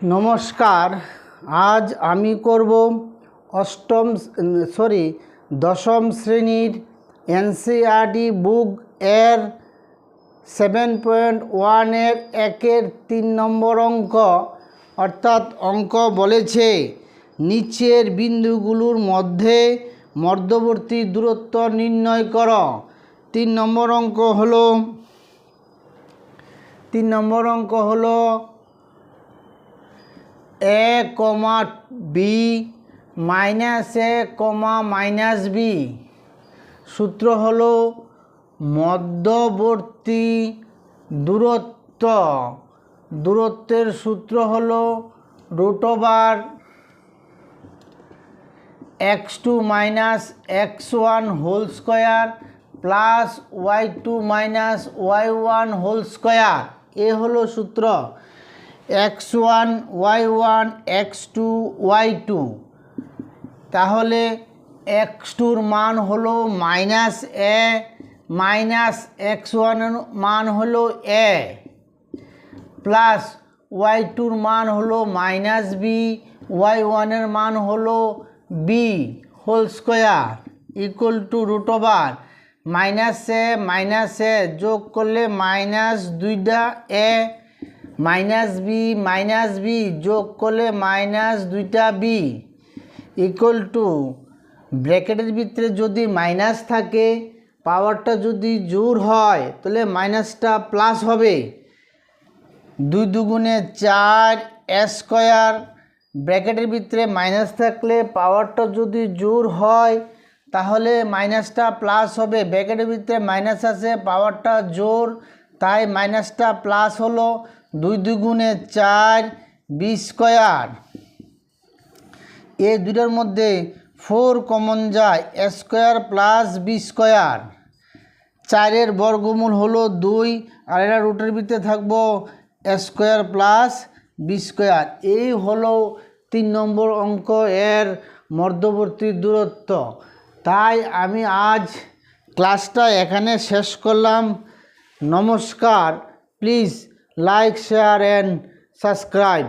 নমস্কার। আজ আমি করব দশম শ্রেণীর এনসিইআরটি বুক এর 7.1 এর 1-এর 3 নম্বর অঙ্ক। অর্থাৎ অঙ্ক বলেছে নিচের বিন্দুগুলোর মধ্যে মধ্যবর্তী দূরত্ব নির্ণয় করো। 3 নম্বর অঙ্ক হলো a, b minus a, minus b। সূত্র হলো মধ্যবর্তী দূরত্বের সূত্র হলো √x2 minus x1 whole square plus y2 minus y1 whole square. এ হলো সূত্র x1 y1 x2 y2। তাহলে x2-র মান হলো মাইনাস a, মাইনাস x1-এর মান হলো a, প্লাস y2-র মান হলো মাইনাস b, y1-এর মান হলো b whole square equal to minus A যোগ করলে মাইনাস 2টা a, মাইনাস বি যোগ করলে মাইনাস 2টা বি ইকুয়াল টু ব্র্যাকেটের ভিতরে যদি মাইনাস থাকে, পাওয়ারটা যদি জোর হয় তাহলে মাইনাসটা প্লাস হবে। 2 দুগুণে 4 a স্কোয়ার। ব্র্যাকেটের ভিতরে মাইনাস থাকলে পাওয়ারটা যদি জোর হয় তাহলে মাইনাসটা প্লাস হবে। ব্র্যাকেটের ভিতরে মাইনাস আছে, পাওয়ারটা জোর, তাই মাইনাসটা প্লাস হলো। 2 দুগুণে 4 b স্কোয়ার। এই দুটার মধ্যে 4 কমন যায়, a square plus b square. 4-এর বর্গমূল হলো 2, আর এটা রুটের ভিতরে থাকবো a square plus b square. এই হলো 3 নম্বর অঙ্ক এর মধ্যবর্তী দূরত্ব। তাই আমি আজ ক্লাসটা এখানে শেষ করলাম। নমস্কার। Please like, share and subscribe.